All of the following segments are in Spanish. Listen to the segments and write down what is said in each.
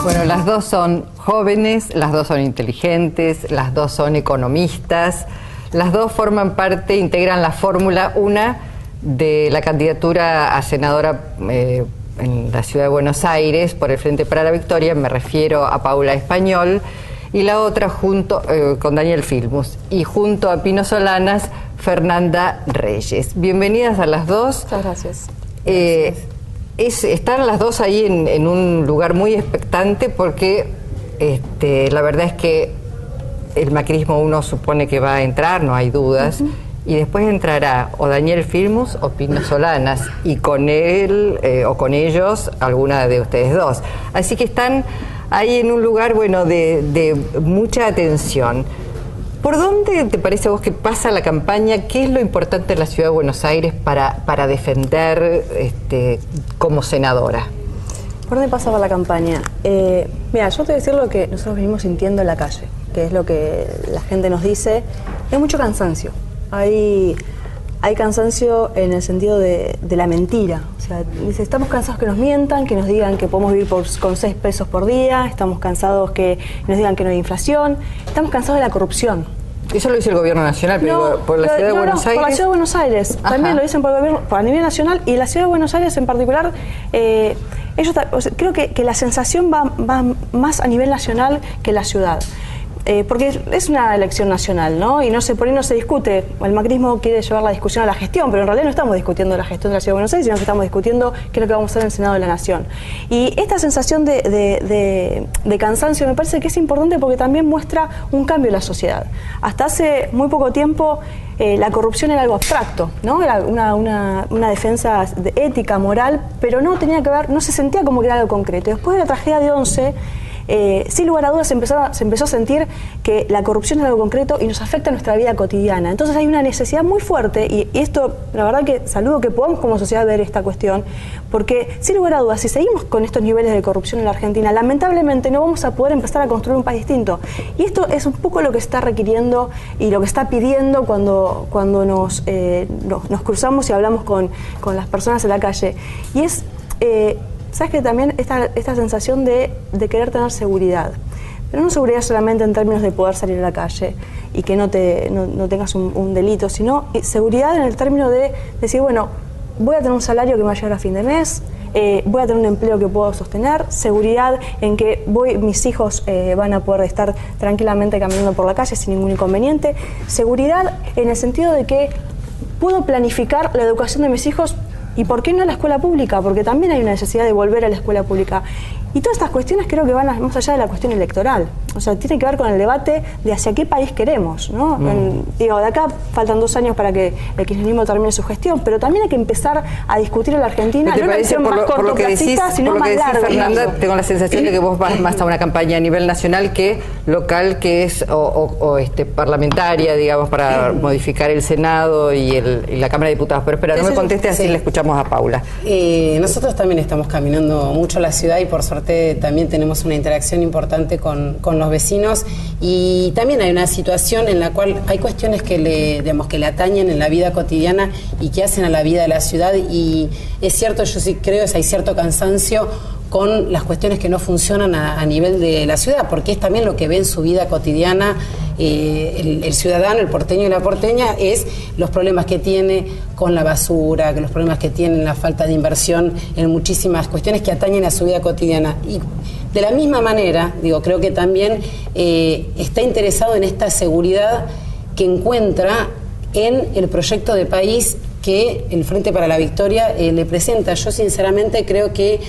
Bueno, las dos son jóvenes, las dos son inteligentes, las dos son economistas, las dos forman parte, integran la fórmula, una de la candidatura a senadora en la ciudad de Buenos Aires por el Frente para la Victoria, me refiero a Paula Español, y la otra junto con Daniel Filmus, y junto a Pino Solanas, Fernanda Reyes. Bienvenidas a las dos. Muchas gracias. Están las dos ahí en un lugar muy expectante porque la verdad es que el macrismo uno supone que va a entrar, no hay dudas, y después entrará o Daniel Filmus o Pino Solanas, y con él o con ellos alguna de ustedes dos. Así que están ahí en un lugar, bueno, de mucha atención. ¿Por dónde te parece a vos que pasa la campaña? ¿Qué es lo importante en la ciudad de Buenos Aires para defender como senadora? ¿Por dónde pasaba la campaña? Mira, yo te voy a decir lo que nosotros venimos sintiendo en la calle, que es lo que la gente nos dice. Hay mucho cansancio. Hay cansancio en el sentido de la mentira. O sea, dice, estamos cansados que nos mientan, que nos digan que podemos vivir con 6 pesos por día, estamos cansados que nos digan que no hay inflación, estamos cansados de la corrupción. Eso lo dice el gobierno nacional, pero no, por la ciudad de Buenos Aires. Por la ciudad de Buenos Aires. Ajá. También lo dicen por el gobierno, a nivel nacional, y la ciudad de Buenos Aires en particular. Ellos, creo que la sensación va más a nivel nacional que la ciudad. Porque es una elección nacional, ¿no? Y por ahí no se discute. El macrismo quiere llevar la discusión a la gestión, pero en realidad no estamos discutiendo la gestión de la Ciudad de Buenos Aires, sino que estamos discutiendo qué es lo que vamos a hacer en el Senado de la Nación. Y esta sensación de cansancio me parece que es importante porque también muestra un cambio en la sociedad. Hasta hace muy poco tiempo la corrupción era algo abstracto, ¿no? Era una defensa de ética, moral, pero no tenía que ver, no se sentía como que era algo concreto. Después de la tragedia de 11, sin lugar a dudas se empezó a sentir que la corrupción es algo concreto y nos afecta a nuestra vida cotidiana. Entonces hay una necesidad muy fuerte, y esto, la verdad que saludo que podamos como sociedad ver esta cuestión, porque sin lugar a dudas, si seguimos con estos niveles de corrupción en la Argentina, lamentablemente no vamos a poder empezar a construir un país distinto. Y esto es un poco lo que está requiriendo y lo que está pidiendo cuando nos cruzamos y hablamos con las personas en la calle. Y es... ¿sabes que también esta sensación de querer tener seguridad? Pero no seguridad solamente en términos de poder salir a la calle y que no tengas un delito, sino seguridad en el término de decir, bueno, voy a tener un salario que me va a llegar a fin de mes, voy a tener un empleo que puedo sostener, seguridad en que mis hijos van a poder estar tranquilamente caminando por la calle sin ningún inconveniente, seguridad en el sentido de que puedo planificar la educación de mis hijos. ¿Y por qué no a la escuela pública? Porque también hay una necesidad de volver a la escuela pública. Y todas estas cuestiones creo que van más allá de la cuestión electoral. O sea, tiene que ver con el debate de hacia qué país queremos, ¿no? De acá faltan 2 años para que el kirchnerismo termine su gestión, pero también hay que empezar a discutir en la Argentina, no una visión más cortoplacista, sino más larga. Fernanda, tengo la sensación de que vos vas más a una campaña a nivel nacional que local, que es parlamentaria, digamos, para modificar el Senado y la Cámara de Diputados. Pero espera, no me contestes, así le escuchamos a Paula. Nosotros también estamos caminando mucho la ciudad y por suerte también tenemos una interacción importante con los vecinos, y también hay una situación en la cual hay cuestiones que le atañen en la vida cotidiana y que hacen a la vida de la ciudad, y es cierto, yo sí creo que hay cierto cansancio con las cuestiones que no funcionan a nivel de la ciudad, porque es también lo que ve en su vida cotidiana el ciudadano, el porteño y la porteña, es los problemas que tiene con la basura, los problemas que tiene la falta de inversión en muchísimas cuestiones que atañen a su vida cotidiana. Y de la misma manera, creo que también está interesado en esta seguridad que encuentra en el proyecto de país que el Frente para la Victoria le presenta. Yo sinceramente creo que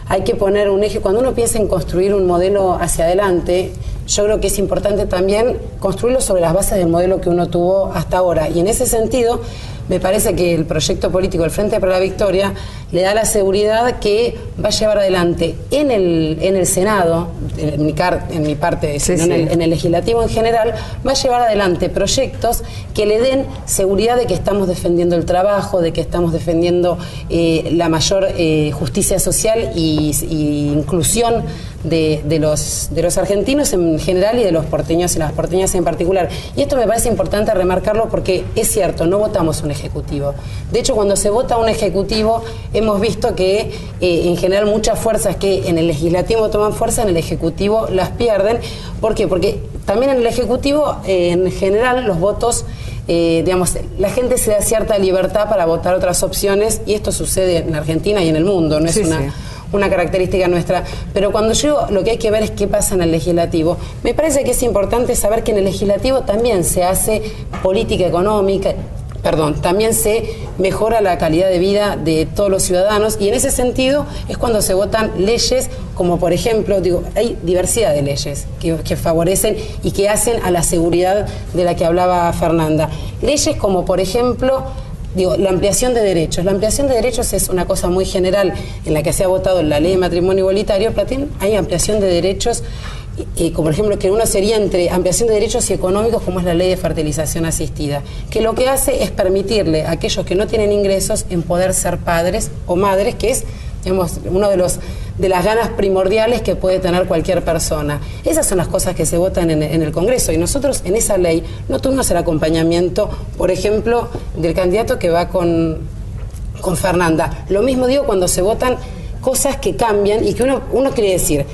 hay que poner un eje. Cuando uno piensa en construir un modelo hacia adelante, yo creo que es importante también construirlo sobre las bases del modelo que uno tuvo hasta ahora. Y en ese sentido, me parece que el proyecto político del Frente para la Victoria le da la seguridad que va a llevar adelante en el Senado, en mi parte, sí, no en el legislativo en general, va a llevar adelante proyectos que le den seguridad de que estamos defendiendo el trabajo, de que estamos defendiendo la mayor justicia social y inclusión de los argentinos en general y de los porteños y las porteñas en particular. Y esto me parece importante remarcarlo porque es cierto, no votamos una el Ejecutivo. De hecho, cuando se vota un Ejecutivo, hemos visto que en general muchas fuerzas que en el Legislativo toman fuerza, en el Ejecutivo las pierden. ¿Por qué? Porque también en el Ejecutivo, en general, los votos, digamos, la gente se da cierta libertad para votar otras opciones, y esto sucede en Argentina y en el mundo, no es una característica nuestra. Pero cuando yo lo que hay que ver es qué pasa en el Legislativo. Me parece que es importante saber que en el Legislativo también se hace política económica, también se mejora la calidad de vida de todos los ciudadanos, y en ese sentido es cuando se votan leyes como, por ejemplo, hay diversidad de leyes que favorecen y que hacen a la seguridad de la que hablaba Fernanda. Leyes como, por ejemplo, la ampliación de derechos. La ampliación de derechos es una cosa muy general en la que se ha votado en la ley de matrimonio igualitario, pero hay ampliación de derechos, como por ejemplo que uno sería entre ampliación de derechos y económicos, como es la ley de fertilización asistida, que lo que hace es permitirle a aquellos que no tienen ingresos en poder ser padres o madres, que es, digamos, uno de las ganas primordiales que puede tener cualquier persona. Esas son las cosas que se votan en el Congreso, y nosotros en esa ley no tuvimos el acompañamiento, por ejemplo, del candidato que va con Fernanda. Lo mismo digo cuando se votan cosas que cambian y que uno quiere decir,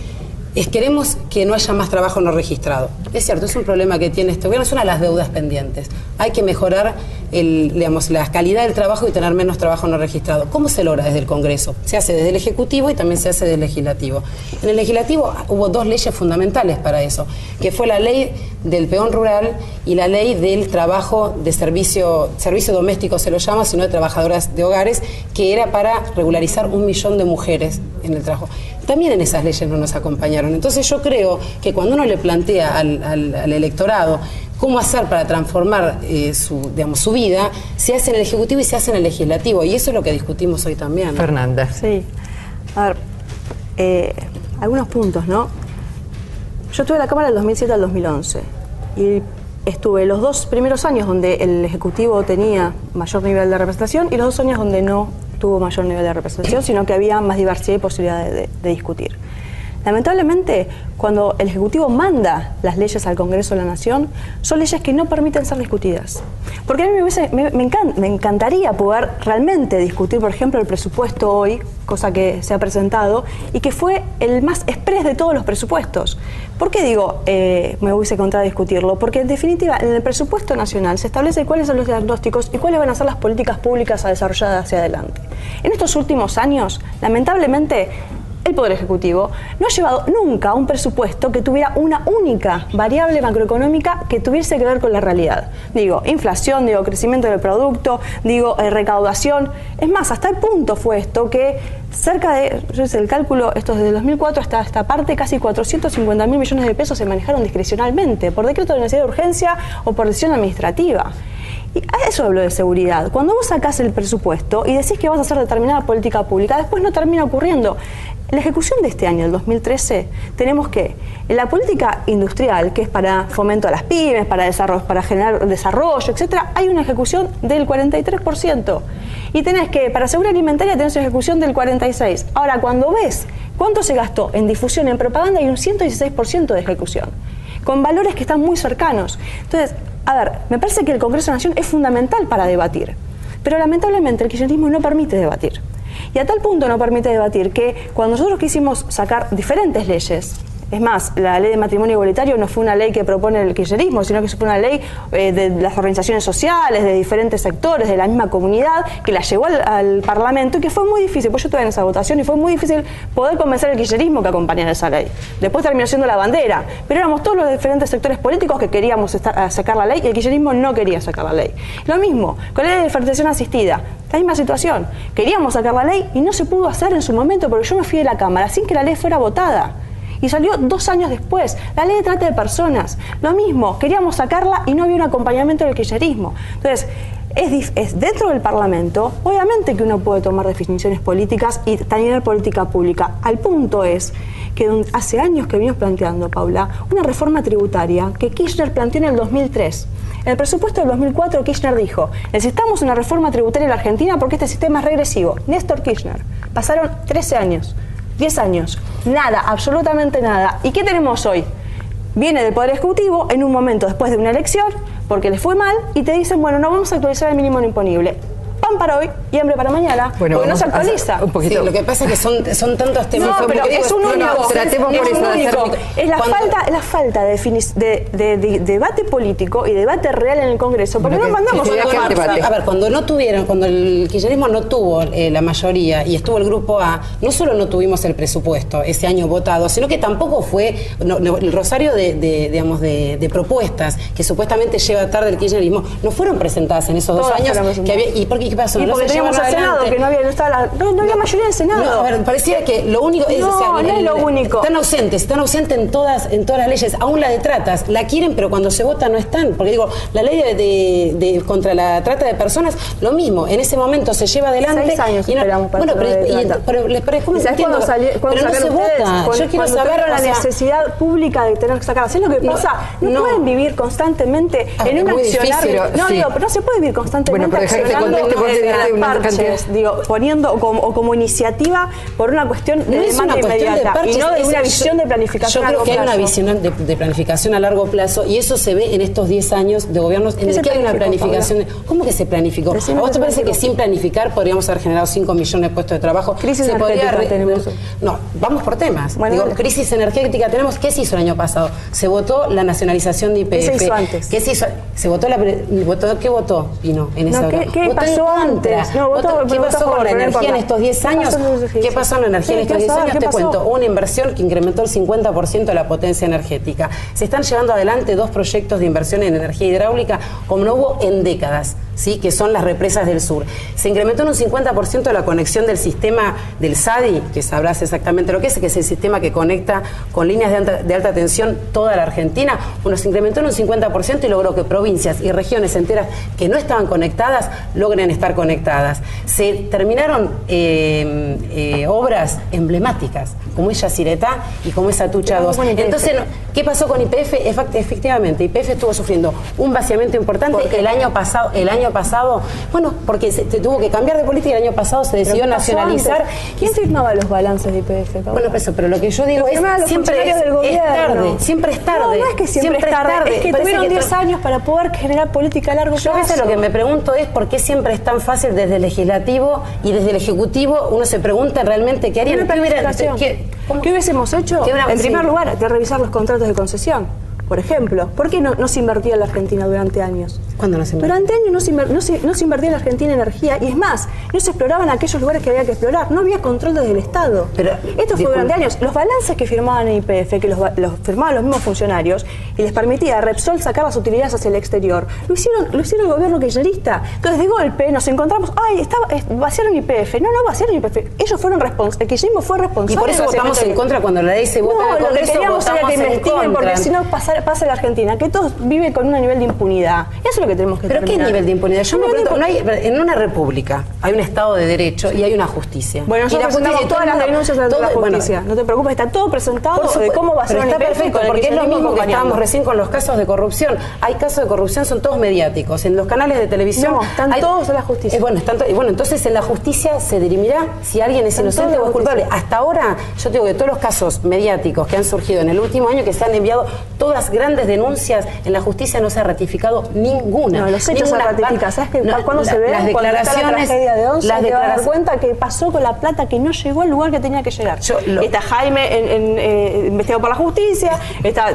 queremos que no haya más trabajo no registrado. Es cierto, es un problema que tiene este gobierno, es una de las deudas pendientes. Hay que mejorar la calidad del trabajo y tener menos trabajo no registrado. ¿Cómo se logra desde el Congreso? Se hace desde el Ejecutivo y también se hace desde el Legislativo. En el Legislativo hubo dos leyes fundamentales para eso, que fue la ley del peón rural y la ley del trabajo de servicio doméstico, se lo llama, sino de trabajadoras de hogares, que era para regularizar 1 millón de mujeres en el trabajo. También en esas leyes no nos acompañaron. Entonces yo creo que cuando uno le plantea al electorado cómo hacer para transformar su vida, se hace en el Ejecutivo y se hace en el Legislativo, y eso es lo que discutimos hoy también, ¿no? Fernanda. Sí. A ver, algunos puntos, ¿no? Yo estuve en la Cámara del 2007 al 2011 y estuve los 2 primeros años donde el Ejecutivo tenía mayor nivel de representación y los 2 años donde no tuvo mayor nivel de representación, sino que había más diversidad y posibilidad de discutir. Lamentablemente, cuando el Ejecutivo manda las leyes al Congreso de la Nación, son leyes que no permiten ser discutidas. Porque a mí me encantaría poder realmente discutir, por ejemplo, el presupuesto hoy, cosa que se ha presentado, y que fue el más exprés de todos los presupuestos. ¿Por qué digo me hubiese contrario a discutirlo? Porque en definitiva, en el presupuesto nacional se establece cuáles son los diagnósticos y cuáles van a ser las políticas públicas a desarrollar hacia adelante. En estos últimos años, lamentablemente, el Poder Ejecutivo no ha llevado nunca un presupuesto que tuviera una única variable macroeconómica que tuviese que ver con la realidad. Digo, inflación, digo, crecimiento del producto, digo, recaudación. Es más, hasta el punto fue esto que cerca de, yo hice el cálculo, esto desde el 2004 hasta esta parte, casi 450.000 millones de pesos se manejaron discrecionalmente, por decreto de necesidad de urgencia o por decisión administrativa. Y a eso hablo de seguridad. Cuando vos sacás el presupuesto y decís que vas a hacer determinada política pública, después no termina ocurriendo. La ejecución de este año, el 2013, tenemos que, en la política industrial, que es para fomento a las pymes, para generar desarrollo, etcétera, hay una ejecución del 43%. Y tenés que, para seguridad alimentaria, tenés una ejecución del 46%. Ahora, cuando ves cuánto se gastó en difusión, en propaganda, hay un 116% de ejecución, con valores que están muy cercanos. Entonces, a ver, me parece que el Congreso de la Nación es fundamental para debatir, pero lamentablemente el kirchnerismo no permite debatir. Y a tal punto no permite debatir que cuando nosotros quisimos sacar diferentes leyes, es más, la ley de matrimonio igualitario no fue una ley que propone el kirchnerismo, sino que fue una ley de las organizaciones sociales, de diferentes sectores, de la misma comunidad, que la llevó al Parlamento y que fue muy difícil, pues yo estuve en esa votación y fue muy difícil poder convencer al kirchnerismo que acompañara esa ley. Después terminó siendo la bandera, pero éramos todos los diferentes sectores políticos que queríamos sacar la ley y el kirchnerismo no quería sacar la ley. Lo mismo con la ley de fertilización asistida, la misma situación. Queríamos sacar la ley y no se pudo hacer en su momento porque yo me fui de la Cámara sin que la ley fuera votada. Y salió 2 años después. La ley de trata de personas. Lo mismo, queríamos sacarla y no había un acompañamiento del kirchnerismo. Entonces, es dentro del Parlamento, obviamente que uno puede tomar definiciones políticas y tener política pública. Al punto es que hace años que venimos planteando, Paula, una reforma tributaria que Kirchner planteó en el 2003. En el presupuesto del 2004, Kirchner dijo, necesitamos una reforma tributaria en la Argentina porque este sistema es regresivo. Néstor Kirchner. Pasaron 13 años. 10 años, nada, absolutamente nada. ¿Y qué tenemos hoy? Viene del Poder Ejecutivo en un momento después de una elección porque les fue mal y te dicen, bueno, no vamos a actualizar el mínimo no imponible. Pan para hoy y hambre para mañana, bueno, porque no se actualiza. Un poquito. Sí, lo que pasa es que son tantos temas. No, pero es un único. Tratemos por eso. Es la falta de debate político y debate real en el Congreso, porque no mandamos a ver, cuando el kirchnerismo no tuvo la mayoría y estuvo el grupo A, no solo no tuvimos el presupuesto ese año votado, sino que tampoco fue el rosario de propuestas que supuestamente lleva tarde el kirchnerismo, no fueron presentadas en esos 2 años que había. ¿Y por qué pasó? Y porque teníamos el Senado, que no había mayoría en el Senado. No, a ver, parecía que lo único es... No es lo único. Están ausentes en todas las leyes, aún la de tratas, la quieren, pero cuando se vota no están. Porque digo, la ley de contra la trata de personas, lo mismo, en ese momento se lleva adelante... 6 años esperamos para pero ¿cómo se entiende? Pero no se vota. Yo quiero saber la necesidad pública de tener que sacar. ¿Sabes lo que pasa? No pueden vivir constantemente en un accionar... pero no se puede vivir constantemente poniendo como iniciativa por una cuestión de demanda inmediata y no de una visión de planificación a largo plazo. Yo creo que hay una visión de planificación a largo plazo y eso se ve en estos 10 años de gobiernos en el que hay una planificación. ¿Cómo que se planificó? ¿A vos te parece que sin planificar podríamos haber generado 5 millones de puestos de trabajo? Crisis energética tenemos. No, vamos por temas. Bueno, crisis energética tenemos. ¿Qué se hizo el año pasado? Se votó la nacionalización de YPF. ¿Qué se hizo antes? ¿Qué se hizo? ¿Qué votó Pino en esa hora? ¿Qué pasó antes? ¿Qué pasó con la energía en estos 10 años? ¿Qué pasó en la energía en estos 10 años? Te cuento, una inversión que incrementó el 50% de la potencia energética. Se están llevando adelante 2 proyectos de inversión en energía hidráulica como no hubo en décadas, ¿sí? Que son las represas del sur. Se incrementó en un 50% la conexión del sistema del SADI, que sabrás exactamente lo que es el sistema que conecta con líneas de alta tensión toda la Argentina. Bueno, se incrementó en un 50% y logró que provincias y regiones enteras que no estaban conectadas logren estar conectadas. Se terminaron obras emblemáticas, como es Yacyretá y como es Atucha 2. Entonces, ¿qué pasó con YPF? Efectivamente, YPF estuvo sufriendo un vaciamiento importante el año pasado, bueno, porque se tuvo que cambiar de política, el año pasado se decidió nacionalizar. ¿Quién firmaba los balances de YPF? Bueno, pero lo que yo digo es siempre es tarde, siempre es tarde. No es que siempre es tarde, es que tuvieron 10 años para poder generar política a largo plazo. Yo a veces lo que me pregunto es por qué siempre es tan fácil desde el legislativo y desde el ejecutivo uno se pregunta realmente qué harían. ¿Qué hubiésemos hecho? En primer lugar, de revisar los contratos de concesión. Por ejemplo, ¿por qué no se invertía en la Argentina durante años? ¿Cuándo no se invertía? Durante años no se invertía en la Argentina energía y es más, no se exploraban aquellos lugares que había que explorar, no había control desde el Estado. Esto fue durante años. Los balances que firmaban en YPF, que los firmaban los mismos funcionarios y les permitía a Repsol sacar las utilidades hacia el exterior, lo hicieron el gobierno kirchnerista. Entonces de golpe nos encontramos, vaciaron YPF. No vaciaron YPF. Ellos fueron responsables, el kirchnerismo fue responsable. Y por eso votamos en contra cuando la ley se vota en el Congreso. Lo que queríamos era que investiguen, porque si no pasa en la Argentina, que todos viven con un nivel de impunidad. Eso es lo que tenemos que terminar. ¿Pero qué nivel de impunidad? Yo me pregunto, en una república hay un Estado de Derecho y hay una justicia. Bueno, nosotros presentamos todas las denuncias ante la justicia. No te preocupes, está todo presentado de cómo va a ser un Está perfecto, porque es lo mismo que estábamos recién con los casos de corrupción. Hay casos de corrupción, son todos mediáticos. En los canales de televisión... No, están todos en la justicia. Bueno, entonces en la justicia se dirimirá si alguien es inocente o es culpable. Hasta ahora, yo digo que todos los casos mediáticos que han surgido en el último año, que se han enviado todas grandes denuncias, en la justicia no se ha ratificado ninguna. No, los hechos se ratifican. ¿Sabes que cuando se ve? Las declaraciones, la tragedia de 11, te vas a dar cuenta que pasó con la plata que no llegó al lugar que tenía que llegar. Está Jaime investigado por la justicia,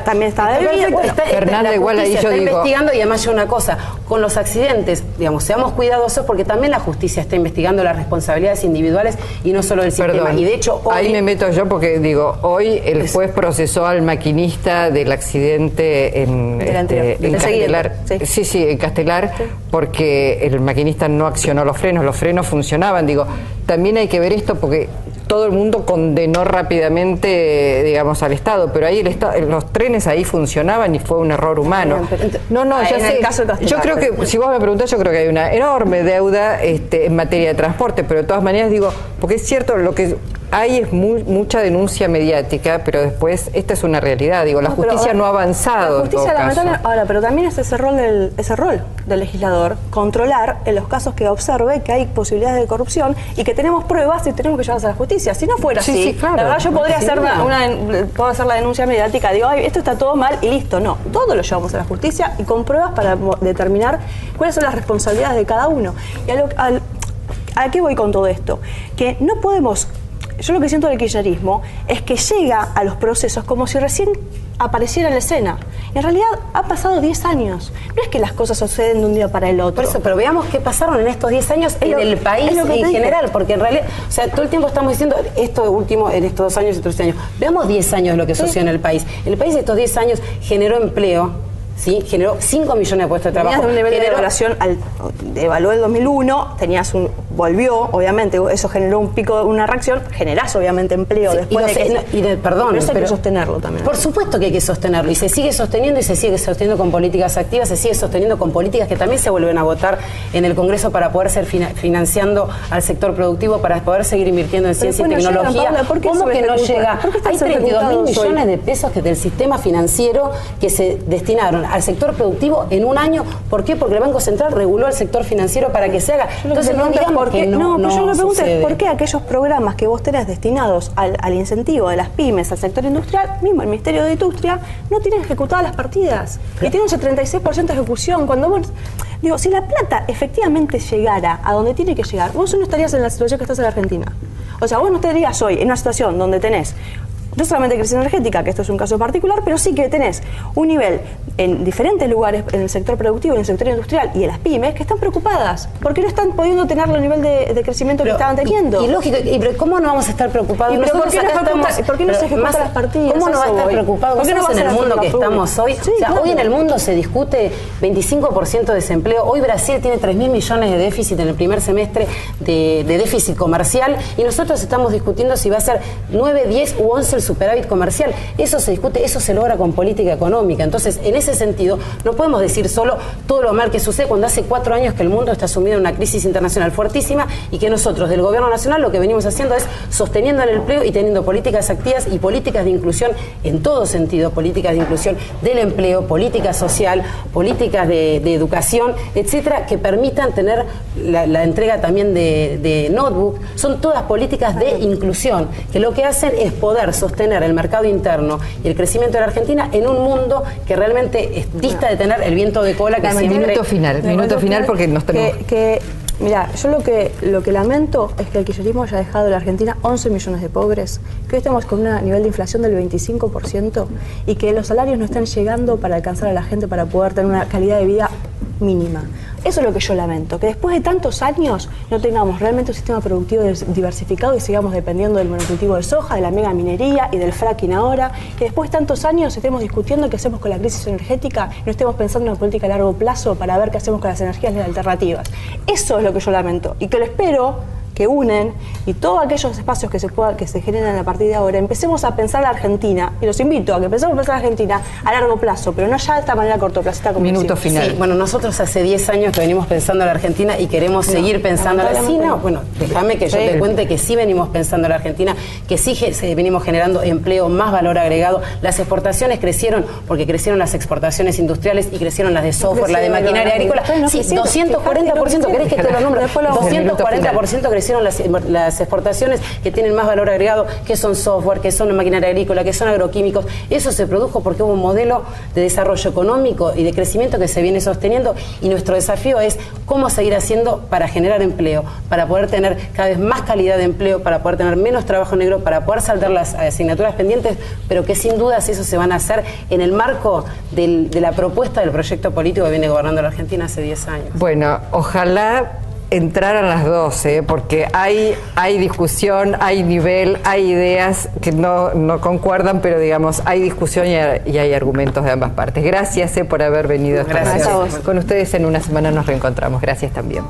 también está David. Fernanda, igual ahí yo digo... investigando y además yo una cosa, con los accidentes, digamos, seamos cuidadosos porque también la justicia está investigando las responsabilidades individuales y no solo del sistema. Perdón, y de hecho hoy, ahí me meto yo porque digo, hoy el juez procesó al maquinista del accidente en Castelar. Sí, en Castelar, porque el maquinista no accionó los frenos funcionaban. Digo, también hay que ver esto porque todo el mundo condenó rápidamente, digamos, al Estado, pero ahí los trenes ahí funcionaban y fue un error humano. Ya sé. Yo creo que, si vos me preguntás, yo creo que hay una enorme deuda en materia de transporte, pero de todas maneras digo, porque es cierto lo que hay es mucha denuncia mediática, pero después esta es una realidad. Digo, la justicia no ha avanzado. La justicia, lamentable, ahora, pero también es ese rol del legislador, controlar en los casos que observe que hay posibilidades de corrupción y que tenemos pruebas y tenemos que llevarlas a la justicia. Si no fuera así, claro, la verdad yo podría hacer puedo hacer la denuncia mediática, digo, ay, esto está todo mal y listo. No, todo lo llevamos a la justicia y con pruebas para determinar cuáles son las responsabilidades de cada uno. Y ¿a qué voy con todo esto? Que no podemos... Yo lo que siento del kirchnerismo es que llega a los procesos como si recién apareciera en la escena. En realidad ha pasado 10 años. No es que las cosas suceden de un día para el otro. Por eso, pero veamos qué pasaron en estos 10 años en el país en general, porque en realidad, o sea, todo el tiempo estamos diciendo esto último en estos 2 años y 3 años. Veamos 10 años lo que sucedió en el país. El país estos 10 años generó empleo. ¿Sí? Generó 5 millones de puestos de trabajo. Tenías un nivel de evaluación, evaluó el 2001, volvió, obviamente, eso generó un pico, una reacción, generás obviamente empleo después perdón, pero hay que sostenerlo también. Por supuesto que hay que sostenerlo, y se sigue sosteniendo con políticas activas, se sigue sosteniendo con políticas que también se vuelven a votar en el Congreso para poder seguir financiando al sector productivo, para poder seguir invirtiendo en ciencia y tecnología. Paula, ¿Cómo que no llega? Hay 32.000 millones de pesos del sistema financiero que se destinaron al sector productivo en un año. ¿Por qué? Porque el Banco Central reguló al sector financiero para que se haga. Entonces no digamos que no yo me pregunto es por qué aquellos programas que vos tenés destinados al incentivo de las pymes, al sector industrial, mismo el Ministerio de Industria, no tienen ejecutadas las partidas. Y tiene un 36% de ejecución. Cuando vos... Digo, si la plata efectivamente llegara a donde tiene que llegar, vos no estarías en la situación que estás en la Argentina. O sea, vos no estarías hoy en una situación donde tenés no solamente crisis energética, que esto es un caso particular, pero sí que tenés un nivel en diferentes lugares, en el sector productivo, en el sector industrial y en las pymes, que están preocupadas, porque no están pudiendo tener el nivel de crecimiento que estaban teniendo. Y lógico, pero ¿cómo no vamos a estar preocupados? ¿Por qué no se ejecutan las partidas? ¿Cómo no va a estar preocupado? ¿Por qué no en el mundo que estamos hoy? Sí, o sea, hoy en el mundo se discute 25% de desempleo. Hoy Brasil tiene 3.000 millones de déficit en el primer semestre de déficit comercial, y nosotros estamos discutiendo si va a ser 9, 10 u 11 el superávit comercial. Eso se discute, eso se logra con política económica. Entonces, en ese sentido, no podemos decir solo todo lo mal que sucede cuando hace 4 años que el mundo está sumido en una crisis internacional fuertísima y que nosotros, del gobierno nacional, lo que venimos haciendo es sosteniendo el empleo y teniendo políticas activas y políticas de inclusión en todo sentido, políticas de inclusión del empleo, política social, políticas de educación, etcétera, que permitan tener la entrega también de notebook. Son todas políticas de inclusión, que lo que hacen es poder sostener el mercado interno y el crecimiento de la Argentina en un mundo que realmente dista de tener el viento de cola que siempre... Minuto final porque nos tenemos... Mira, yo lo que lamento es que el kirchnerismo haya dejado en la Argentina 11 millones de pobres, que hoy estamos con un nivel de inflación del 25% y que los salarios no están llegando para alcanzar a la gente para poder tener una calidad de vida mínima. Eso es lo que yo lamento, que después de tantos años no tengamos realmente un sistema productivo diversificado y sigamos dependiendo del monocultivo de soja, de la mega minería y del fracking ahora, que después de tantos años estemos discutiendo qué hacemos con la crisis energética y no estemos pensando en una política a largo plazo para ver qué hacemos con las energías alternativas. Eso es lo que yo lamento y que lo espero que unen y todos aquellos espacios que se generan a partir de ahora, empecemos a pensar la Argentina, y los invito a que empecemos a pensar la Argentina a largo plazo, pero no ya de esta manera cortoplacista como Minuto final. Sí, bueno, nosotros hace 10 años que venimos pensando en la Argentina y queremos seguir pensando en la Argentina. Bueno, déjame que yo te cuente que sí venimos pensando en la Argentina, que sí venimos generando empleo, más valor agregado. Las exportaciones crecieron porque crecieron las exportaciones industriales y crecieron las de software, la de maquinaria agrícola. Sí, 240%, ¿querés que te lo nombre? 240% crecieron las exportaciones que tienen más valor agregado, que son software, que son maquinaria agrícola, que son agroquímicos. Eso se produjo porque hubo un modelo de desarrollo económico y de crecimiento que se viene sosteniendo, y nuestro desafío es cómo seguir haciendo para generar empleo, para poder tener cada vez más calidad de empleo, para poder tener menos trabajo negro, para poder saldar las asignaturas pendientes, pero que sin dudas eso se van a hacer en el marco de la propuesta del proyecto político que viene gobernando la Argentina hace 10 años. Bueno, ojalá entraran las dos, porque hay discusión, hay nivel, hay ideas que no concuerdan, pero digamos, hay discusión y hay argumentos de ambas partes. Gracias por haber venido. Gracias. Con ustedes en una semana nos reencontramos. Gracias también.